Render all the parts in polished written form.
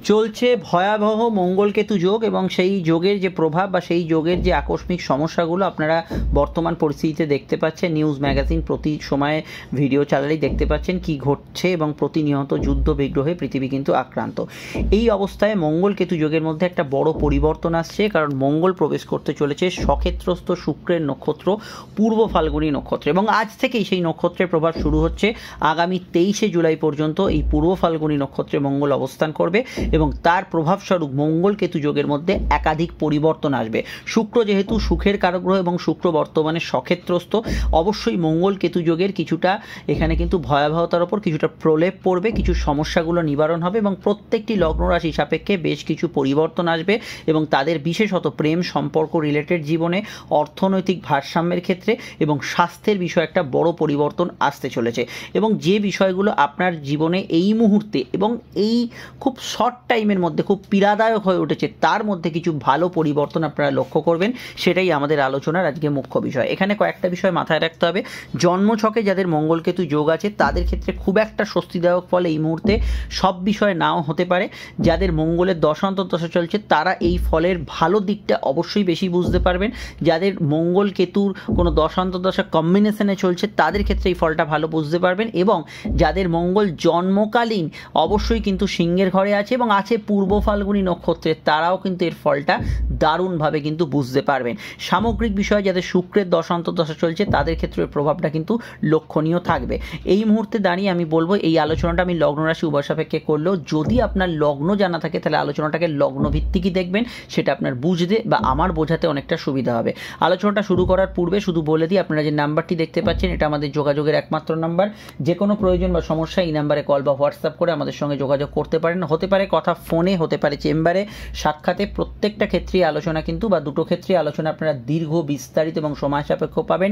চলছে ভয়াবহ মঙ্গলকেতু যোগ এবং সেই যোগের যে প্রভাব বা সেই যোগের যে আকস্মিক সমস্যাগুলো আপনারা বর্তমান পরিস্থিতিতে দেখতে পাচ্ছেন। নিউজ ম্যাগাজিন প্রতি সময়ে ভিডিও চালালেই দেখতে পাচ্ছেন কি ঘটছে এবং প্রতিনিয়ত যুদ্ধ বিগ্রহে পৃথিবী কিন্তু আক্রান্ত। এই অবস্থায় মঙ্গলকেতু যোগের মধ্যে একটা বড় পরিবর্তন আসছে, কারণ মঙ্গল প্রবেশ করতে চলেছে সক্ষেত্রস্থ শুক্রের নক্ষত্র পূর্ব ফাল্গুনী নক্ষত্র এবং আজ থেকেই সেই নক্ষত্রের প্রভাব শুরু হচ্ছে। আগামী 23শে জুলাই পর্যন্ত এই পূর্ব ফাল্গুনী নক্ষত্রে মঙ্গল অবস্থান করবে এবং তার প্রভাবস্বরূপ মঙ্গল কেতু যোগের মধ্যে একাধিক পরিবর্তন আসবে। শুক্র যেহেতু সুখের কারক গ্রহ এবং শুক্র বর্তমানে সক্ষেত্রস্থ, অবশ্যই মঙ্গল কেতু যোগের কিছুটা এখানে কিন্তু ভয়াবহতার ওপর কিছুটা প্রলেপ পড়বে, কিছু সমস্যাগুলো নিবারণ হবে এবং প্রত্যেকটি লগ্ন রাশি সাপেক্ষে বেশ কিছু পরিবর্তন আসবে এবং তাদের বিশেষত প্রেম সম্পর্ক রিলেটেড জীবনে, অর্থনৈতিক ভারসাম্যের ক্ষেত্রে এবং স্বাস্থ্যের বিষয়ে একটা বড় পরিবর্তন আসতে চলেছে। এবং যে বিষয়গুলো আপনার জীবনে এই মুহূর্তে এবং এই খুব শর্ট টাইমের মধ্যে খুব পীড়াদায়ক হয়ে উঠেছে, তার মধ্যে কিছু ভালো পরিবর্তন আপনারা লক্ষ্য করবেন, সেটাই আমাদের আলোচনার আজকে মুখ্য বিষয়। এখানে কয়েকটা বিষয় মাথায় রাখতে হবে। জন্মছকে যাদের মঙ্গলকেতু যোগ আছে তাদের ক্ষেত্রে খুব একটা স্বস্তিদায়ক ফল এই মুহূর্তে সব বিষয়ে নাও হতে পারে। যাদের মঙ্গলের দশান্তর্দশা চলছে তারা এই ফলের ভালো দিকটা অবশ্যই বেশি বুঝতে পারবেন। যাদের মঙ্গল কেতুর কোনো দশান্তর্দশা কম্বিনেশনে চলছে তাদের ক্ষেত্রে এই ফলটা ভালো বুঝতে পারবেন এবং যাদের মঙ্গল জন্মকালীন অবশ্যই কিন্তু সিংহের ঘরে আছে এবং আছে পূর্ব ফাল্গুনী নক্ষত্রে, তারাও কিন্তু এর ফলটা দারুণভাবে কিন্তু বুঝতে পারবেন। সামগ্রিক বিষয় যাদের শুক্রের দশান্তর্দশা চলছে তাদের ক্ষেত্রে এর প্রভাবটা কিন্তু লক্ষণীয় থাকবে। এই মুহূর্তে দাঁড়িয়ে আমি বলবো এই আলোচনাটা আমি লগ্ন রাশি উভয় সাপেক্ষে করলেও যদি আপনার লগ্ন জানা থাকে তাহলে আলোচনাটাকে লগ্ন ভিত্তিকই দেখবেন, সেটা আপনার বুঝতে বা আমার বোঝাতে অনেকটা সুবিধা হবে। আলোচনাটা শুরু করার পূর্বে শুধু বলে দিই, আপনারা যে নাম্বারটি দেখতে পাচ্ছেন এটা আমাদের যোগাযোগের একমাত্র নাম্বার। যে কোনো প্রয়োজন বা সমস্যা এই নাম্বারে কল বা হোয়াটসঅ্যাপ করে আমাদের সঙ্গে যোগাযোগ করতে পারেন। হতে পারে কথা ফোনে, হতে পারে চেম্বারে, সাক্ষাতে, প্রত্যেকটা ক্ষেত্রেই আলোচনা কিন্তু বা দুটো ক্ষেত্রে আলোচনা আপনারা দীর্ঘ, বিস্তারিত এবং সময় সাপেক্ষ পাবেন,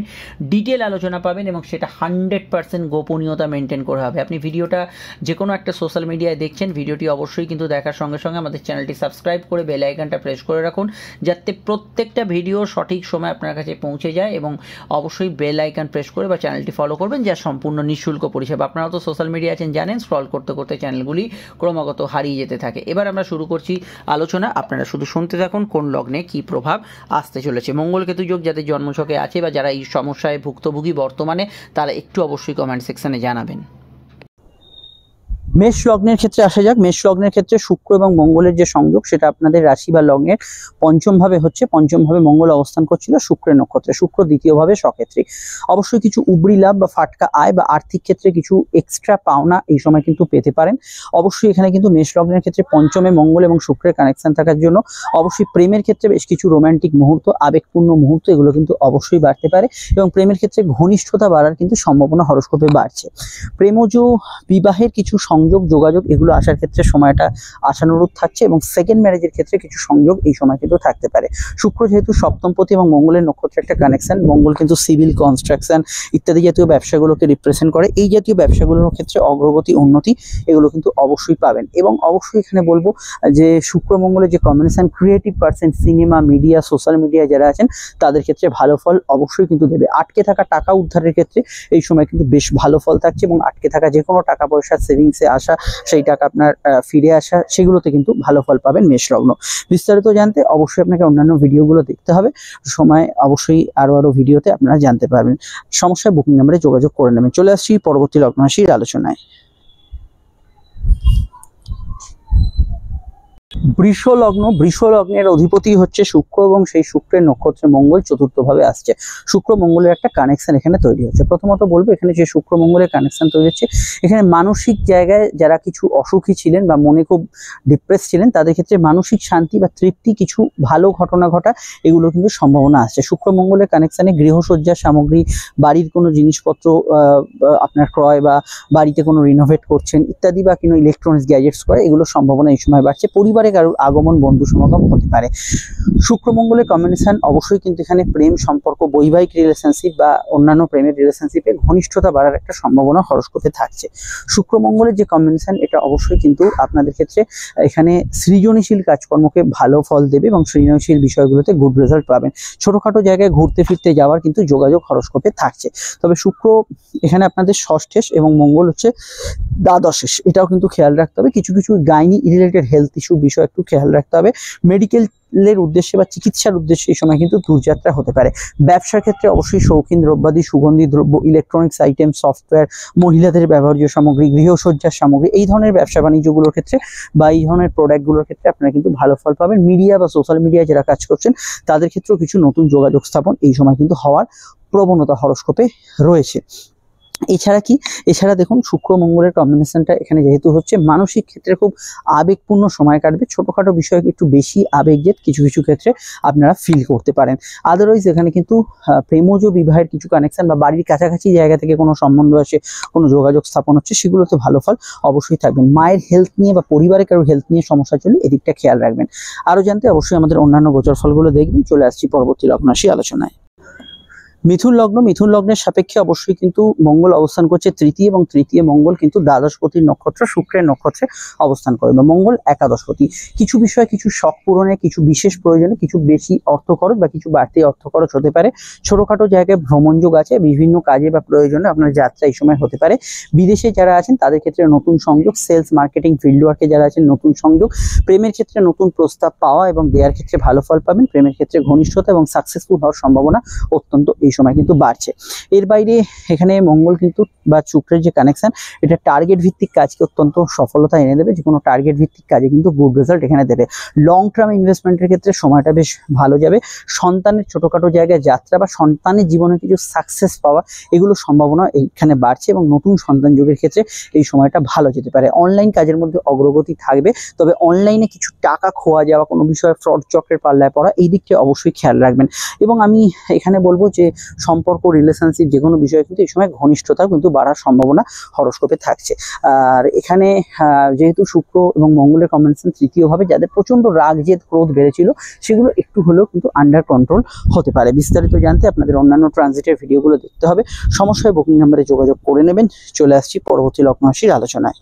ডিটেল আলোচনা পাবেন এবং সেটা 100% গোপনীয়তা মেনটেন করা হবে। আপনি ভিডিওটা যে কোনো একটা সোশ্যাল মিডিয়ায় দেখছেন, ভিডিওটি অবশ্যই কিন্তু দেখার সঙ্গে সঙ্গে আমাদের চ্যানেলটি সাবস্ক্রাইব করে বেল আইকনটা প্রেস করে রাখুন, যাতে প্রত্যেকটা ভিডিও সঠিক সময় আপনার কাছে পৌঁছে যায় এবং অবশ্যই বেল আইকন প্রেস করে বা চ্যানেলটি ফলো করবেন, যা সম্পূর্ণ নিঃশুল্ক পরিষেবা। আপনারা তো সোশ্যাল মিডিয়া আছেন জানেন, স্ক্রল করতে করতে চ্যানেলগুলি ক্রমাগত হারিয়ে যেতে থাকে। এবার আমরা শুরু করছি আলোচনা, আপনারা শুধু শুনতে থাকুন কোন লগ্নে কি প্রভাব আসতে চলেছে। মঙ্গলকেতু যোগ যাদের জন্মছকে আছে বা যারা এই সমস্যায় ভুক্তভোগী বর্তমানে, তারা একটু অবশ্যই কমেন্ট সেকশনে জানাবেন। মেষ লগ্নের ক্ষেত্রে আসা যাক। মেষ লগ্নের ক্ষেত্রে শুক্র এবং মঙ্গলের যে সংযোগ সেটা আপনাদের রাশি বা লগ্নের পঞ্চম ভাবে হচ্ছে। পঞ্চম ভাবে মঙ্গল অবস্থান করছিল শুক্রের নক্ষত্রে, শুক্র দ্বিতীয় ভাবে সক্ষেত্রী। অবশ্যই কিছু উবরি লাভ বা ফাটকা আয় বা আর্থিক ক্ষেত্রে কিছু এক্সট্রা পাওনা এই সময় কিন্তু পেতে পারেন। অবশ্যই এখানে কিন্তু মেষ লগ্নের ক্ষেত্রে পঞ্চমে মঙ্গল এবং শুক্রের কানেকশন থাকার জন্য অবশ্যই প্রেমের ক্ষেত্রে বেশ কিছু রোমান্টিক মুহূর্ত, আবেগপূর্ণ মুহূর্ত এগুলো কিন্তু অবশ্যই বাড়তে পারে এবং প্রেমের ক্ষেত্রে ঘনিষ্ঠতা বাড়ার কিন্তু সম্ভাবনা হরস্কোপে বাড়ছে। প্রেমজ বিবাহের কিছু যোগাযোগ এগুলো আসার ক্ষেত্রে সময়টা আশানুরূপ থাকছে এবং সেকেন্ড ম্যারেজের ক্ষেত্রে কিছু সংযোগ এই সময় কিন্তু থাকতে পারে। শুক্র যেহেতু সপ্তমপতি এবং মঙ্গলের নক্ষত্রে একটা কানেকশন, মঙ্গল কিন্তু সিভিল, কনস্ট্রাকশন ইত্যাদি জাতীয় ব্যবসাগুলোকে রিপ্রেজেন্ট করে। এই জাতীয় ব্যবসাগুলোর ক্ষেত্রে অগ্রগতি, উন্নতি এগুলো কিন্তু অবশ্যই পাবেন এবং অবশ্যই এখানে বলবো যে শুক্র মঙ্গলের যে combination, creative person, cinema, media, social media যারা আছেন তাদের ক্ষেত্রে ভালো ফল অবশ্যই কিন্তু দেবে। আটকে থাকা টাকা উদ্ধারের ক্ষেত্রে এই সময় কিন্তু বেশ ভালো ফল থাকছে এবং আটকে থাকা যে কোনো টাকা পয়সা সেভিংসে আসা, সেই টাকা আপনার ফিরে আসা, সেগুলোতে কিন্তু ভালো ফল পাবেন মেষ লগ্ন। বিস্তারিত জানতে অবশ্যই আপনাকে অন্যান্য ভিডিওগুলো দেখতে হবে, সময় অবশ্যই আরো ভিডিওতে আপনারা জানতে পারবেন। সমস্যায় বুকিং নাম্বারে যোগাযোগ করে নেবেন। চলে আসছি পরবর্তী লগ্ন রাশির আলোচনায়। বৃষ লগ্ন। বৃষ লগ্নের অধিপতি হচ্ছে শুক্র এবং সেই শুক্রের নক্ষত্রে মঙ্গল চতুর্থ ভাবে আসছে। শুক্র মঙ্গলের একটা কানেকশন এখানে তৈরি হচ্ছে। প্রথমত বলবো এখানে যে শুক্র মঙ্গলের কানেকশন তৈরি হচ্ছে, এখানে মানসিক জায়গায় যারা কিছু অসুখী ছিলেন বা মনে খুব ডিপ্রেস ছিলেন তাদের ক্ষেত্রে মানসিক শান্তি বা তৃপ্তি, কিছু ভালো ঘটনা ঘটা এগুলোর কিন্তু সম্ভাবনা আসছে। শুক্র মঙ্গলের কানেকশনে গৃহসজ্জার সামগ্রী, বাড়ির কোনো জিনিসপত্র আপনার ক্রয় বা বাড়িতে কোনো রিনোভেট করছেন ইত্যাদি বা কোনো ইলেকট্রনিক্স গ্যাজেটস ক্রয়, এগুলোর সম্ভাবনা এই সময় বাড়ছে। পরিবারে কারো কারোর আগমন, বন্ধু সমাগম হতে পারে। শুক্র মঙ্গলের কম্বিনেশন অবশ্যই কিন্তু এখানে প্রেম সম্পর্ক, বৈবাহিক রিলেশনশিপ বা অন্যান্য প্রেমের রিলেশনশিপে ঘনিষ্ঠতা বাড়ার একটা সম্ভাবনা হরস্কোপে থাকছে। শুক্র মঙ্গলের যে কম্বিনেশন এটা অবশ্যই কিন্তু আপনাদের ক্ষেত্রে এখানে সৃজনশীল কাজকর্মকে ভালো ফল দেবে এবং সৃজনশীল বিষয়গুলোতে গুড রেজাল্ট পাবেন। ছোটখাটো জায়গায় ঘুরতে ফিরতে যাওয়ার কিন্তু যোগাযোগ হরস্কোপে থাকছে। তবে শুক্র এখানে আপনাদের ষষ্ঠেশ এবং মঙ্গল হচ্ছে দ্বাদশেষ, এটাও কিন্তু খেয়াল রাখতে হবে। কিছু কিছু গাইনি রিলেটেড হেলথ ইস্যু বিষয় একটু খেয়াল রাখতে হবে। মেডিকেলের উদ্দেশ্যে বা চিকিৎসার উদ্দেশ্যে এই সময় কিন্তু দূরযাত্রা হতে পারে। ব্যবসার ক্ষেত্রে অবশ্যই শৌখিন দ্রব্যাদি, সুগন্ধি দ্রব্য, ইলেকট্রনিক্স আইটেম, সফটওয়্যার, মহিলাদের ব্যবহার্য সামগ্রী, গৃহসজ্জার সামগ্রী, এই ধরনের ব্যবসা বাণিজ্যগুলোর ক্ষেত্রে বা এই ধরনের প্রোডাক্টগুলোর ক্ষেত্রে আপনারা কিন্তু ভালো ফল পাবেন। মিডিয়া বা সোশ্যাল মিডিয়ায় যারা কাজ করছেন তাদের ক্ষেত্রেও কিছু নতুন যোগাযোগ স্থাপন এই সময় কিন্তু হওয়ার প্রবণতা হরস্কোপে রয়েছে। এছাড়া দেখুন শুক্র মঙ্গলের কম্বিনেশনটা এখানে যেহেতু হচ্ছে, মানসিক ক্ষেত্রে খুব আবেগপূর্ণ সময় কাটবে। ছোটখাটো বিষয়ে একটু বেশি আবেগজেদ কিছু কিছু ক্ষেত্রে আপনারা ফিল করতে পারেন। আদারওয়াইজ এখানে কিন্তু প্রেমজ বিবাহের কিছু কানেকশন বা বাড়ির কাছাকাছি জায়গা থেকে কোনো সম্বন্ধ আসে, কোনো যোগাযোগ স্থাপন হচ্ছে, সেগুলোতে ভালো ফল অবশ্যই থাকবেন। মায়ের হেলথ নিয়ে বা পরিবারের কারো হেলথ নিয়ে সমস্যা চলে, এদিকটা খেয়াল রাখবেন। আরও জানতে অবশ্যই আমাদের অন্যান্য গোচর ফলগুলো দেখবেন। চলে আসছি পরবর্তী লগ্নরাশি আলোচনায়। মিথুন লগ্নের সাপেক্ষে অবশ্যই কিন্তু মঙ্গল অবস্থান করছে তৃতীয়, এবং তৃতীয় মঙ্গল কিন্তু দ্বাদশপতির নক্ষত্র শুক্রের নক্ষত্রে অবস্থান করবে। মঙ্গল একাদশপতি। কিছু বিষয়ে কিছু শখ পূরণে, কিছু বিশেষ প্রয়োজনে কিছু বেশি অর্থ খরচ বা কিছু বাড়তি অর্থ খরচ হতে পারে। ছোটখাটো জায়গায় ভ্রমণ যোগ আছে, বিভিন্ন কাজে বা প্রয়োজনে আপনার যাত্রা এই সময় হতে পারে। বিদেশে যারা আছেন তাদের ক্ষেত্রে নতুন সংযোগ, সেলস মার্কেটিং ফিল্ড ওয়ার্কে যারা আছেন নতুন সংযোগ, প্রেমের ক্ষেত্রে নতুন প্রস্তাব পাওয়া এবং দেওয়ার ক্ষেত্রে ভালো ফল পাবেন। প্রেমের ক্ষেত্রে ঘনিষ্ঠতা এবং সাকসেসফুল হওয়ার সম্ভাবনা অত্যন্ত এই সময় কিন্তু বাড়ছে। এর বাইরে এখানে মঙ্গল কিন্তু বা শুক্রের যে কানেকশন, এটা টার্গেট ভিত্তিক কাজকে অত্যন্ত সফলতা এনে দেবে। যে কোনো টার্গেট ভিত্তিক কাজে কিন্তু গুড রেজাল্ট এখানে দেবে। লং টার্ম ইনভেস্টমেন্টের ক্ষেত্রে সময়টা বেশ ভালো যাবে। সন্তানের ছোটখাটো জায়গায় যাত্রা বা সন্তানের জীবনে কিছু সাকসেস পাওয়া, এগুলো সম্ভাবনা এইখানে বাড়ছে এবং নতুন সন্তান যোগের ক্ষেত্রে এই সময়টা ভালো যেতে পারে। অনলাইন কাজের মধ্যে অগ্রগতি থাকবে, তবে অনলাইনে কিছু টাকা খোয়া যাওয়া, কোনো বিষয়ে ফ্রড চক্রের পাল্লায় পড়া, এই দিকটা অবশ্যই খেয়াল রাখবেন। এবং আমি এখানে বলবো যে সম্পর্ক, রিলেশনশিপ যে কোনো বিষয়ে কিন্তু এই সময় ঘনিষ্ঠতা কিন্তু বাড়ার সম্ভাবনা হরস্কোপে থাকছে। আর এখানে যেহেতু শুক্র এবং মঙ্গলের কম্বিনেশন তৃতীয়ভাবে, যাদের প্রচন্ড রাগ জেদ ক্রোধ বেড়েছিল সেগুলো একটু হলেও কিন্তু আন্ডার কন্ট্রোল হতে পারে। বিস্তারিত জানতে আপনাদের অন্যান্য ট্রানজিটের ভিডিওগুলো দেখতে হবে। সমস্যায় বুকিং নাম্বারে যোগাযোগ করে নেবেন। চলে আসছি পরবর্তী লগ্নরাশির আলোচনায়।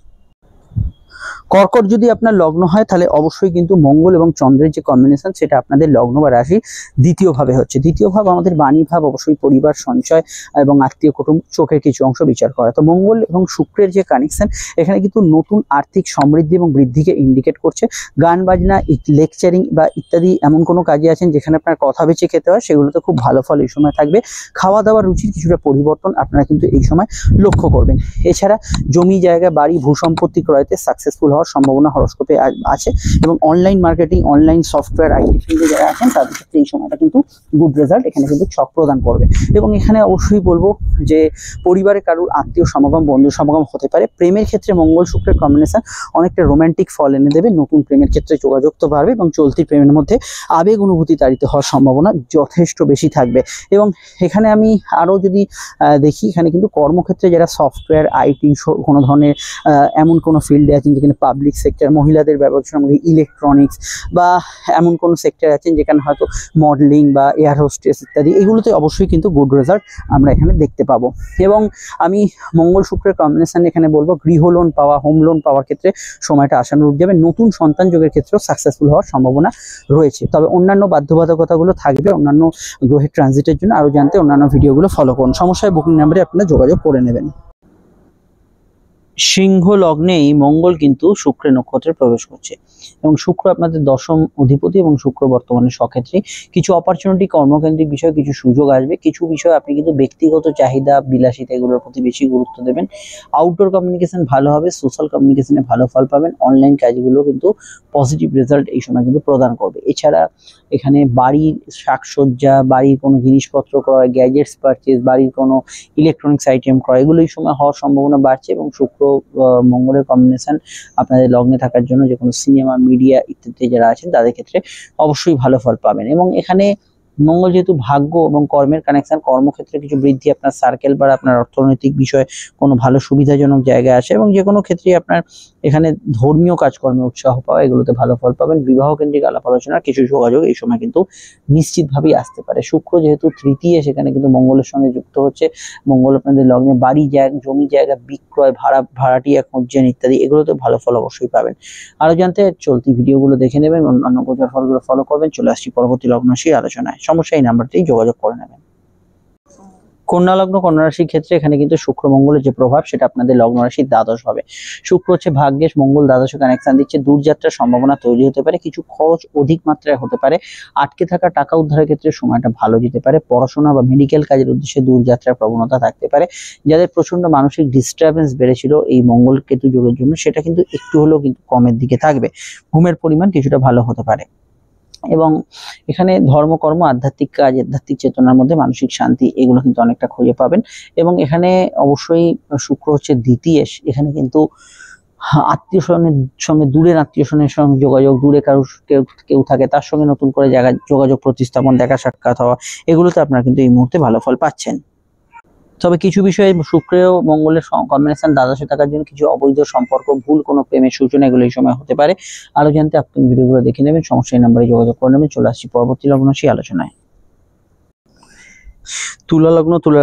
কর্কট যদি আপনার লগ্ন হয় তাহলে অবশ্যই কিন্তু মঙ্গল এবং চন্দ্রের যে কম্বিনেশন সেটা আপনাদের লগ্ন বা রাশি দ্বিতীয় ভাবে হচ্ছে। দ্বিতীয় ভাব আমাদের বাণী ভাব, অবশ্যই পরিবার, সঞ্চয় এবং আত্মীয় কুটুম্ব, চোখের কিছু অংশ বিচার করা। তো মঙ্গল এবং শুক্রের যে কানেকশন এখানে কিন্তু নতুন আর্থিক সমৃদ্ধি এবং বৃদ্ধিকে ইন্ডিকেট করছে। গান বাজনা, লেকচারিং বা ইত্যাদি এমন কোনো কাজে আছেন যেখানে আপনার কথা বেঁচে খেতে হয়, সেগুলোতে খুব ভালো ফল এই সময় থাকবে। খাওয়া দাওয়ার রুচির কিছুটা পরিবর্তন আপনারা কিন্তু এই সময় লক্ষ্য করবেন। এছাড়া জমি জায়গা, বাড়ি, ভূসম্পত্তি ক্রয়তে সাকসেসফুল হওয়ার সম্ভাবনা হরস্কোপে আছে। এবং online marketing, online software, IT ফিল্ডে যারা আছেন তাদের ক্ষেত্রে এই সময়টা কিন্তু গুড রেজাল্ট এখানে কিন্তু ছক প্রদান করবে। এবং এখানে অবশ্যই বলবো যে পরিবারে কারোর আত্মীয় সমাগম, বন্ধু সমাগম হতে পারে। প্রেমের ক্ষেত্রে মঙ্গল শুক্রের কম্বিনেশন অনেকটা রোমান্টিক ফল এনে দেবে। নতুন প্রেমের ক্ষেত্রে যোগাযোগ তো বাড়বে এবং চলতি প্রেমের মধ্যে আবেগ অনুভূতি তাড়িত হওয়ার সম্ভাবনা যথেষ্ট বেশি থাকবে। এবং এখানে আমি আরও যদি দেখি, এখানে কিন্তু কর্মক্ষেত্রে যারা সফটওয়্যার, আইটি, কোনো ধরনের এমন কোনো ফিল্ডে আছেন যেখানে পাবলিক সেক্টর, মহিলাদের ব্যবসা সামগ্রী, ইলেকট্রনিক্স বা এমন কোনো সেক্টর আছেন যেখানে হয়তো মডেলিং বা এয়ার হোস্টেস ইত্যাদি, এগুলোতে অবশ্যই কিন্তু গুড রেজাল্ট আমরা এখানে দেখতে পাবো। এবং আমি মঙ্গল শুক্রের কম্বিনেশন এখানে বলবো গৃহ লোন পাওয়া, হোম লোন পাওয়ার ক্ষেত্রে সময়টা আশানুরূপ যাবে। নতুন সন্তান যোগের ক্ষেত্রেও সাকসেসফুল হওয়ার সম্ভাবনা রয়েছে। তবে অন্যান্য বাধ্যবাধকতাগুলো থাকবে অন্যান্য গ্রহের ট্রানজিটের জন্য। আরও জানতে অন্যান্য ভিডিওগুলো ফলো করুন। সমস্যায় বুকিং নাম্বারে আপনারা যোগাযোগ করে নেবেন। সিংহ লগ্নেই মঙ্গল কিন্তু শুক্রের নক্ষত্রে প্রবেশ করছে এবং শুক্র আপনাদের দশম অধিপতি এবং শুক্র বর্তমানে সক্ষেত্রে। কিছু অপরচুনিটি, কর্মকেন্দ্রিক বিষয়, কিছু সুযোগ আসবে। কিছু বিষয় আপনি কিন্তু ব্যক্তিগত চাহিদা, বিলাসিতা এগুলোর প্রতি বেশি গুরুত্ব দেবেন। আউটডোর কমিউনিকেশন ভালো হবে, সোশ্যাল কমিউনিকেশনে ভালো ফল পাবেন। অনলাইন কাজগুলো কিন্তু পজিটিভ রেজাল্ট এই সময় কিন্তু প্রদান করবে। এছাড়া এখানে বাড়ির সাজসজ্জা, বাড়ির কোনো জিনিসপত্র ক্রয়, গ্যাজেটস পারচেজ, বাড়ির কোনো ইলেকট্রনিক্স আইটেম ক্রয়, এগুলো এই সময় হওয়ার সম্ভাবনা বাড়ছে। এবং শুক্র মঙ্গলের কম্বিনেশন আপনাদের লগ্নে থাকার জন্য যে কোনো সিনেমা, মিডিয়া ইত্যাদি যারা আছেন তাদের ক্ষেত্রে অবশ্যই ভালো ফল পাবেন। এবং এখানে মঙ্গল যেহেতু ভাগ্য এবং কর্মের কানেকশন, কর্মক্ষেত্রে কিছু বৃদ্ধি, আপনার সার্কেল বা আপনার অর্থনৈতিক বিষয়ে কোনো ভালো সুবিধাজনক জায়গায় আসে, এবং যে কোনো ক্ষেত্রেই আপনার এখানে ধর্মীয় কাজকর্মে উৎসাহ পাওয়া, এগুলোতে ভালো ফল পাবেন। বিবাহ কেন্দ্রিক আলাপ আলোচনার কিছু যোগাযোগ এই সময় কিন্তু নিশ্চিতভাবেই আসতে পারে। শুক্র যেহেতু তৃতীয়, সেখানে কিন্তু মঙ্গলের সঙ্গে যুক্ত হচ্ছে। মঙ্গল আপনাদের লগ্নে বাড়ি, জমি জায়গা বিক্রয়, ভাড়াটিয়া খুঁজছেন ইত্যাদি, এগুলোতে ভালো ফল অবশ্যই পাবেন। আরো জানতে চলতি ভিডিওগুলো দেখে নেবেন, অন্যান্য গোচর ফলগুলো ফলো করবেন। চলে আসছি পরবর্তী লগ্ন রাশি আলোচনায়। সমস্যা এই নাম্বারটি যোগাযোগ করে নেবেন। কন্যা লগ্ন, কন্যা রাশির ক্ষেত্রে এখানে কিন্তু শুক্র মঙ্গলের যে প্রভাব, সেটা আপনাদের লগ্ন রাশির দ্বাদশ হবে। শুক্র হচ্ছে ভাগ্যেশ, মঙ্গল দ্বাদশে কানেকশন দিচ্ছে। দূরযাত্রার সম্ভাবনা তৈরি হতে পারে, কিছু খরচ অধিক মাত্রায় হতে পারে। আটকে থাকা টাকা উদ্ধারের ক্ষেত্রে সময়টা ভালো যেতে পারে। পড়াশোনা বা মেডিকেল কাজের উদ্দেশ্যে দূরযাত্রার প্রবণতা থাকতে পারে। যাদের প্রচন্ড মানসিক ডিস্টারবেন্স বেড়েছিল এই মঙ্গল কেতু যোগের জন্য, সেটা কিন্তু একটু হলেও কিন্তু কমের দিকে থাকবে। ঘুমের পরিমাণ কিছুটা ভালো হতে পারে, এবং এখানে ধর্মকর্ম, আধ্যাত্মিক কাজ, আধ্যাত্মিক চেতনার মধ্যে মানসিক শান্তি, এগুলো কিন্তু অনেকটা খুঁজে পাবেন। এবং এখানে অবশ্যই শুক্র হচ্ছে দ্বিতীয়, এখানে কিন্তু আত্মীয় স্বজনের সঙ্গে, দূরের আত্মীয় স্বজনের সঙ্গে যোগাযোগ, দূরে কেউ থাকে তার সঙ্গে নতুন করে যোগাযোগ প্রতিস্থাপন, দেখা সাক্ষাৎ হওয়া, এগুলোতে আপনারা কিন্তু এই মুহূর্তে ভালো ফল পাচ্ছেন। তবে কিছু বিষয়ে শুক্র ও মঙ্গলের কম্বিনেশন দ্বাদশে থাকার জন্য কিছু অবৈধ সম্পর্ক, ভুল কোনো প্রেমের সূচনা, এগুলো এই সময় হতে পারে। আরো জানতে আপনি ভিডিওগুলো দেখে নেবেন, সমস্যা এই নাম্বারে যোগাযোগ করে নেবেন। চলে আসছি পরবর্তী লগ্ন রাশি আলোচনায়। তুলা লগ্ন, তুলা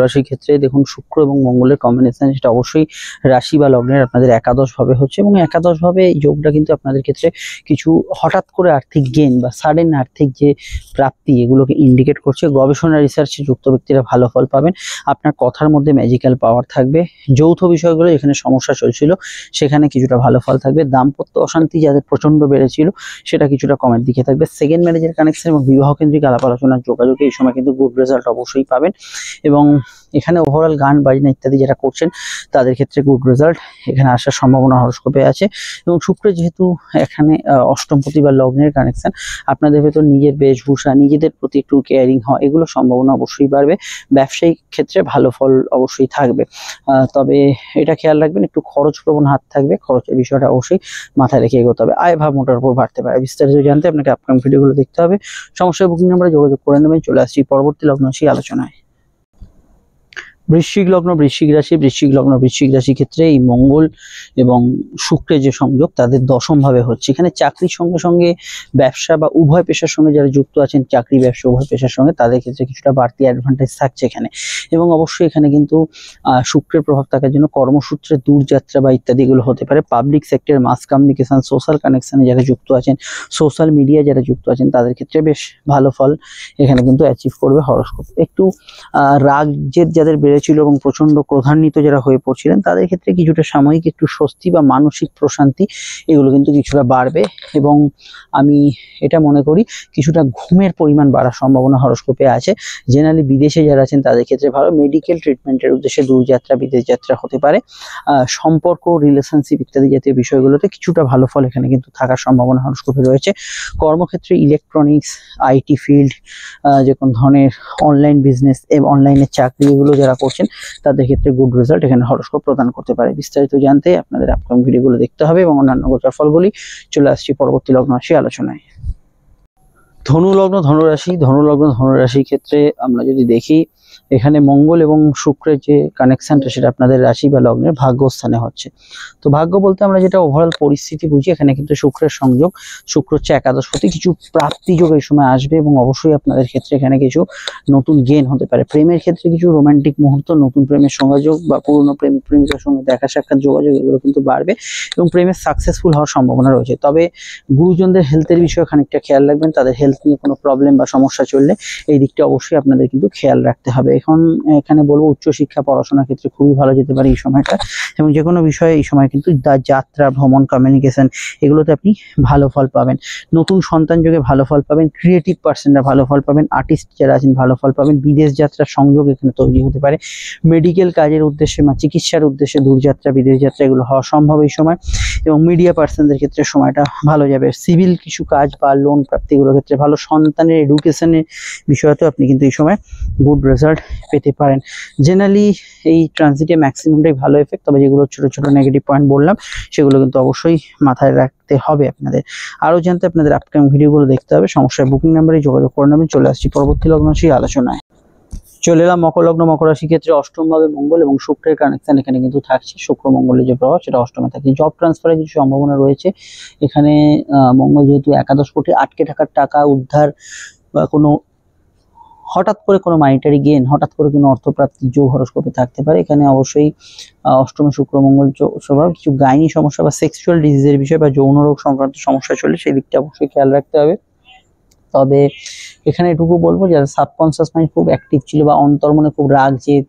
রাশির ক্ষেত্রে দেখুন শুক্র এবং মঙ্গলের কম্বিনেশন, সেটা অবশ্যই রাশি বা লগ্নের আপনাদের একাদশ ভাবে হচ্ছে, এবং একাদশ ভাবে এই যোগটা কিন্তু আপনাদের ক্ষেত্রে কিছু হঠাৎ করে আর্থিক গেইন বা সাডেন আর্থিক যে প্রাপ্তি, এগুলোকে ইন্ডিকেট করছে। গবেষণা রিসার্চে যুক্ত ব্যক্তিরা ভালো ফল পাবেন। আপনার কথার মধ্যে ম্যাজিক্যাল পাওয়ার থাকবে। যৌথ বিষয়গুলো এখানে সমস্যা চলছিল, সেখানে কিছুটা ভালো ফল থাকবে। দাম্পত্য অশান্তি যাদের প্রচন্ড বেড়েছিল, সেটা কিছুটা কমের দিকে থাকবে। সেকেন্ড ম্যারেজের কানেকশন এবং বিবাহ কেন্দ্রিক আলাপ আলোচনার যোগাযোগে এই সময় কিন্তু গুড রেজাল্ট অবশ্যই পাবেন। এবং এখানে ওভারঅল গান বাজনা ইত্যাদি যারা করছেন, তাদের ক্ষেত্রে গুড রেজাল্ট এখানে আসার সম্ভাবনা হরস্কোপে আছে। এবং শুক্র যেহেতু এখানে অষ্টমপতি বা লগ্নের কানেকশন, আপনাদের ভেতর নিজের বেশভূষা, নিজেদের প্রতি একটু কেয়ারিং হওয়া, এগুলো সম্ভাবনা অবশ্যই বাড়বে। ব্যবসায়িক ক্ষেত্রে ভালো ফল অবশ্যই থাকবে। তবে এটা খেয়াল রাখবেন, একটু খরচ প্রবণ হাত থাকবে, খরচের বিষয়টা অবশ্যই মাথায় রেখে এগোতে হবে। আয় ভাব মোটার উপর বাড়তে পারে। বিস্তারিত জানতে আপনাকে আপকামিং ভিডিওগুলো দেখতে হবে। সমস্যার বুকিং নাম্বারে যোগাযোগ করে নেবেন। চলে আসছি পরবর্তী লগ্ন রাশি আলোচনায়। বৃশ্চিক লগ্ন, বৃশ্চিক রাশির ক্ষেত্রে এই মঙ্গল এবং শুক্রের যে সংযোগ, তাদের দশম ভাবে হচ্ছে। এখানে চাকরির সঙ্গে সঙ্গে ব্যবসা বা উভয় পেশার সঙ্গে যারা যুক্ত আছেন, চাকরি ব্যবসা উভয় পেশার সঙ্গে, তাদের ক্ষেত্রে কিছুটা বাড়তি অ্যাডভান্টেজ থাকছে এখানে। এবং অবশ্যই এখানে কিন্তু শুক্রের প্রভাব থাকার জন্য কর্মসূত্রে দূরযাত্রা বা ইত্যাদিগুলো হতে পারে। Public sector, mass communication, social কানেকশনে যারা যুক্ত আছেন, সোশ্যাল মিডিয়া যারা যুক্ত আছেন, তাদের ক্ষেত্রে বেশ ভালো ফল এখানে কিন্তু অ্যাচিভ করবে হরস্কোপ। একটু রাগ জেদ যাদের ছিল এবং প্রচন্ড ক্রোধান্বিত যারা হয়ে পড়ছিলেন, তাদের ক্ষেত্রে কিছুটা সাময়িক একটু স্বস্তি বা মানসিক প্রশান্তি, এগুলো কিন্তু কিছুটা বাড়বে। এবং আমি এটা মনে করি কিছুটা ঘুমের পরিমাণ বাড়ার সম্ভাবনা হরস্কোপে আছে। জেনারেলি বিদেশে যারা আছেন তাদের ক্ষেত্রে ভালো। মেডিকেল ট্রিটমেন্টের উদ্দেশ্যে দূরযাত্রা, বিদেশ যাত্রা হতে পারে। সম্পর্ক, রিলেশনশিপ ইত্যাদি জাতীয় বিষয়গুলোতে কিছুটা ভালো ফল এখানে কিন্তু থাকার সম্ভাবনা হরস্কোপে রয়েছে। কর্মক্ষেত্রে ইলেকট্রনিক্স, আইটি ফিল্ড, যে কোনো ধরনের অনলাইন বিজনেস এবং অনলাইনের চাকরি, এগুলো যারা করছেন, তাদের ক্ষেত্রে গুড রেজাল্ট এখানে হরস্কোপ প্রদান করতে পারে। বিস্তারিত জানতে আপনাদের আপকামিং ভিডিওগুলো দেখতে হবে এবং অন্যান্য গোচর ফলগুলি। চলে আসছি পরবর্তী লগ্ন রাশি আলোচনায়। ধনু লগ্ন, ধনুরাশির ক্ষেত্রে আমরা যদি দেখি, এখানে মঙ্গল এবং শুক্রের যে কানেকশনটা, সেটা আপনাদের রাশি বা লগ্নের ভাগ্যস্থানে হচ্ছে। তো ভাগ্য বলতে আমরা যেটা ওভারঅল পরিস্থিতি বুঝি, এখানে কিন্তু শুক্রের সংযোগ। শুক্র হচ্ছে একাদশপতি, কিছু প্রাপ্তি যোগ এই সময় আসবে এবং অবশ্যই আপনাদের ক্ষেত্রে এখানে কিছু নতুন গেন হতে পারে। প্রেমের ক্ষেত্রে কিছু রোমান্টিক মুহূর্ত, নতুন প্রেমের সংযোগ বা পুরনো প্রেমিকার সঙ্গে দেখা সাক্ষাৎ যোগাযোগ, এগুলো কিন্তু বাড়বে এবং প্রেমের সাকসেসফুল হওয়ার সম্ভাবনা রয়েছে। তবে গুরুজনদের হেলথের বিষয়ে খানিকটা খেয়াল রাখবেন। তাদের হেলথ নিয়ে কোনো প্রবলেম বা সমস্যা চললে এই দিকটা অবশ্যই আপনাদের কিন্তু খেয়াল রাখতে হবে। এখানে বলবো উচ্চশিক্ষা, পড়াশোনার ক্ষেত্রে খুবই ভালো যেতে পারে এই সময়টা। এবং যে কোনো বিষয়ে এই সময় কিন্তু যাত্রা, ভ্রমণ, কমিউনিকেশন, এগুলোতে আপনি ভালো ফল পাবেন। নতুন সন্তান যোগে ভালো ফল পাবেন। ক্রিয়েটিভ পার্সনরা ভালো ফল পাবেন। আর্টিস্ট যারা আছেন ভালো ফল পাবেন। বিদেশ যাত্রার সংযোগ এখানে তৈরি হতে পারে। মেডিকেল কাজের উদ্দেশ্যে বা চিকিৎসার উদ্দেশ্যে দূরযাত্রা, বিদেশ যাত্রা, এগুলো হওয়া সম্ভব এই সময়। এবং মিডিয়া পার্সনদের ক্ষেত্রে সময়টা ভালো যাবে। সিভিল কিছু কাজ বা লোন প্রাপ্তিগুলোর ক্ষেত্রে ভালো। সন্তানের এডুকেশনের বিষয়তেও আপনি কিন্তু এই সময় গুড রেজাল্ট রেজাল্ট পেতে পারেন। জেনারেলি এই ট্রানজিটে ম্যাক্সিমামটাই ভালো এফেক্ট, তবে যেগুলো ছোট ছোট নেগেটিভ পয়েন্ট বললাম সেগুলো কিন্তু অবশ্যই মাথায় রাখতে হবে আপনাদের। আরও জানতে আপনাদের আপকামিং ভিডিওগুলো দেখতে হবে। সমস্যার বুকিং নাম্বারে যোগাযোগ করে নেবেন। চলে আসছি পরবর্তী লগ্ন রাশি আলোচনায়। চলে এলাম মকর লগ্ন। মকর রাশি ক্ষেত্রে অষ্টম ভাবে মঙ্গল এবং শুক্রের কানেকশন এখানে কিন্তু থাকছে। শুক্র মঙ্গলের যে প্রভাব সেটা অষ্টমে থাকে। জব ট্রান্সফারের কিছু সম্ভাবনা রয়েছে এখানে। মঙ্গল যেহেতু একাদশ কোটি, আটকে থাকার টাকা উদ্ধার বা কোনো হঠাৎ করে কোনো মানিটারি গেন, হঠাৎ করে কোনো অর্থপ্রাপ্তির যোগ হরস্কোপে থাকতে পারে। এখানে অবশ্যই অষ্টমে শুক্র মঙ্গল স্বভাব কিছু গাইনি সমস্যা বা সেক্সুয়াল ডিজিজের বিষয় বা যৌন রোগ সংক্রান্ত সমস্যা চলে, সেই দিকটা অবশ্যই খেয়াল রাখতে হবে। তবে এখানে এটুকু বলবো যারা সাবকনসিয়াস মাইন্ড খুব অ্যাক্টিভ ছিল বা অন্তর্মনে খুব রাগ জেদ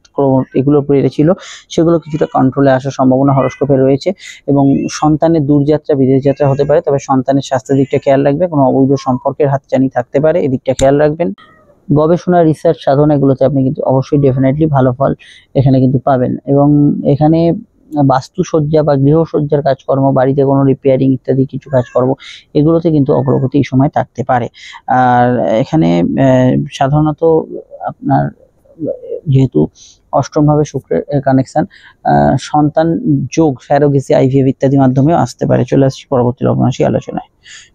এগুলো বেড়েছিল, সেগুলো কিছুটা কন্ট্রোলে আসার সম্ভাবনা হরস্কোপে রয়েছে। এবং সন্তানের দূরযাত্রা বিদেশ যাত্রা হতে পারে, তবে সন্তানের স্বাস্থ্যের দিকটা খেয়াল রাখবে। কোনো অবৈধ সম্পর্কের হাতছানি থাকতে পারে, এদিকটা খেয়াল রাখবেন। গবেষণা রিসার্চ সাধনা এগুলোতে আপনি কিন্তু অবশ্যই ডেফিনেটলি ভালো ফল এখানে কিন্তু পাবেন। এবং এখানে বাস্তুসজ্জা বা গৃহসজ্জার কাজকর্ম, বাড়িতে কোনো রিপেয়ারিং ইত্যাদি কিছু কাজকর্ম, এগুলোতে কিন্তু অগ্রগতি এই সময় থাকতে পারে। আর এখানে সাধারণত আপনার যেহেতু অষ্টম ভাবে শুক্রের কানেকশন, সন্তান যোগ, স্যারোগেসি, আইভিএফ ইত্যাদি মাধ্যমেও আসতে পারে। চলে আসছি পরবর্তী লগ্ন রাশি আলোচনায়।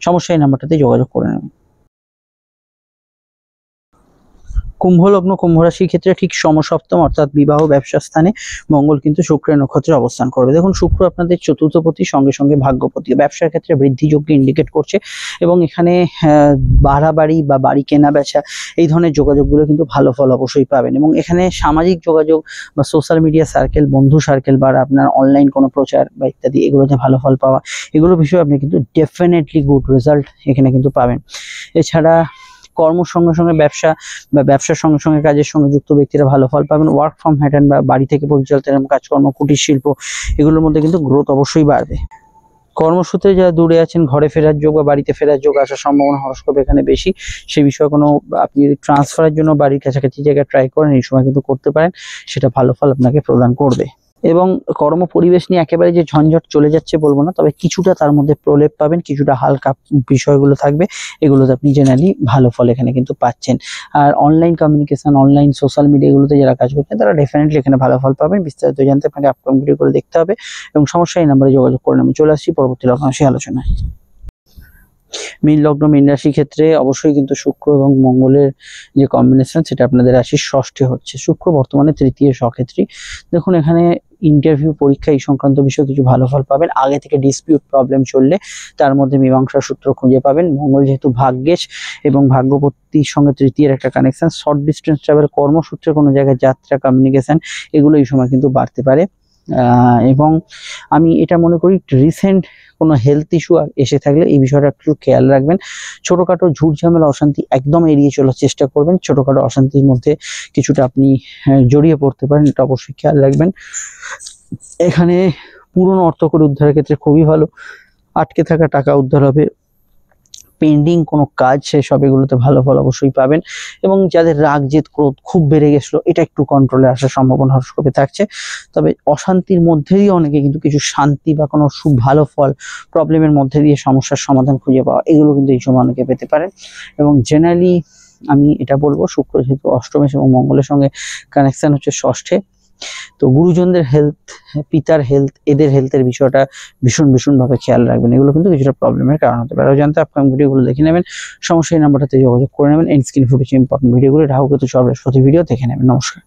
সমস্যা এই নাম্বারটাতে যোগাযোগ করে নেবেন। কুম্ভ লগ্ন কুম্ভ রাশির ক্ষেত্রে ঠিক সমসপ্তম অর্থাৎ বিবাহ ব্যবসা স্থানে মঙ্গল কিন্তু শুক্রের নক্ষত্রে অবস্থান করবে। দেখুন শুক্র আপনাদের চতুর্থপতি, সঙ্গে সঙ্গে ভাগ্যপতি, ব্যবসার ক্ষেত্রে বৃদ্ধি যোগকে ইন্ডিকেট করছে। এবং এখানে বাড়াবাড়ি বা বাড়ি কেনা বেচা এই ধরনের যোগাযোগগুলো কিন্তু ভালো ফল অবশ্যই পাবেন। এবং এখানে সামাজিক যোগাযোগ বা সোশ্যাল মিডিয়া সার্কেল, বন্ধু সার্কেল বা আপনার অনলাইন কোনো প্রচার বা ইত্যাদি এগুলোতে ভালো ফল পাওয়া, এগুলো বিষয়ে আপনি কিন্তু ডেফিনেটলি গুড রেজাল্ট এখানে কিন্তু পাবেন। এছাড়া কর্মর সঙ্গে সঙ্গে ব্যবসা বা ব্যবসার সঙ্গে সঙ্গে কাজের সঙ্গে যুক্ত ব্যক্তিরা ভালো ফল পাবেন। ওয়ার্ক ফ্রম হোম বা বাড়ি থেকে পরিচালিত কাজকর্ম, কুটির শিল্প, এগুলোর মধ্যে কিন্তু গ্রোথ অবশ্যই বাড়বে। কর্মসূত্রে যারা দূরে আছেন, ঘরে ফেরার যোগ বা বাড়িতে ফেরার যোগ আসার সম্ভাবনা হরস্কোপ এখানে বেশি। সে বিষয়ে কোনো আপনি যদি ট্রান্সফারের জন্য বাড়ির কাছাকাছি জায়গায় ট্রাই করেন, এই সময় কিন্তু করতে পারেন, সেটা ভালো ফল আপনাকে প্রদান করবে। এবং কর্ম পরিবেশ নিয়ে একেবারে যে ঝঞ্ঝট চলে যাচ্ছে বলবো না, তবে কিছুটা তার মধ্যে প্রলেপ পাবেন, কিছুটা হালকা বিষয়গুলো থাকবে, এগুলোতে আপনি জেনারেলি ভালো ফল এখানে কিন্তু পাচ্ছেন। আর online communication, online social media এগুলোতে যারা কাজ করছেন তারা ডেফিনেটলি এখানে ভালো ফল পাবেন। বিস্তারিত জানতে আপনাকে আপকামিং ভিডিও করে দেখতে হবে এবং সমস্যা এই নাম্বারে যোগাযোগ করে নেবেন। চলে আসছি পরবর্তী লগ্ন রাশি আলোচনায়। মীন লগ্ন মীন রাশির ক্ষেত্রে অবশ্যই কিন্তু শুক্র এবং মঙ্গলের যে কম্বিনেশন সেটা আপনাদের রাশির ষষ্ঠে হচ্ছে। শুক্র বর্তমানে তৃতীয় স্বক্ষেত্রী। দেখুন এখানে ইন্টারভিউ, পরীক্ষা এই সংক্রান্ত বিষয়ে কিছু ভালো ফল পাবেন। আগে থেকে ডিসপিউট প্রবলেম চললে তার মধ্যে মীমাংসার সূত্র খুঁজে পাবেন। মঙ্গল যেহেতু ভাগ্যেশ এবং ভাগ্যপতির সঙ্গে তৃতীয়ের একটা কানেকশন, শর্ট ডিস্টেন্স ট্রাভেল, কর্মসূত্রে কোনো জায়গায় যাত্রা, কমিউনিকেশন এগুলো এই সময় কিন্তু বাড়তে পারে। এবং আমি এটা মনে করি রিসেন্ট কোনো হেলথ ইস্যু এসে থাকলে এই বিষয়টা একটু খেয়াল রাখবেন। ছোটখাটো ঝুট ঝামেলা, অশান্তি একদম এড়িয়ে চলার চেষ্টা করবেন। ছোটখাটো অশান্তির মধ্যে কিছুটা আপনি জড়িয়ে পড়তে পারেন, এটা অবশ্যই খেয়াল রাখবেন। এখানে পুরনো অর্থকরী উদ্ধারের ক্ষেত্রে খুবই ভালো। আটকে থাকা টাকা উদ্ধার হবে, পেন্ডিং কোনো কাজ শেষ হবে, এগুলোতে ভালো ফল অবশ্যই পাবেন। এবং যাদের রাগ জেদ ক্রোধ খুব বেড়ে গেছিলো, এটা একটু কন্ট্রোলে আসার সম্ভাবনা হরস্কোপে থাকছে। তবে অশান্তির মধ্যে দিয়ে অনেকে কিন্তু কিছু শান্তি বা কোনো ভালো ফল, প্রবলেমের মধ্যে দিয়ে সমস্যার সমাধান খুঁজে পাওয়া, এগুলো কিন্তু এই সময় অনেকে পেতে পারেন। এবং জেনারেলি আমি এটা বলবো, শুক্র যেহেতু অষ্টমে এবং মঙ্গলের সঙ্গে কানেকশন হচ্ছে ষষ্ঠে, তো গুরুজনদের হেলথ, পিতার হেলথ, এদের হেলথের বিষয়টা ভীষণ ভাবে খেয়াল রাখবেন। এগুলো কিন্তু কিছুটা প্রবলেমের কারণ হতে পারে। জানতে আপকামিং ভিডিওগুলো দেখে নেবেন। সমস্যা এই নাম্বারটাতে যোগাযোগ করে নেবেন। এন্ড স্ক্রিন ফুটেজ ইম্পর্টেন্ট ভিডিওগুলো রাহু কেতু সব বৃহস্পতি ভিডিও দেখে নেবেন। নমস্কার।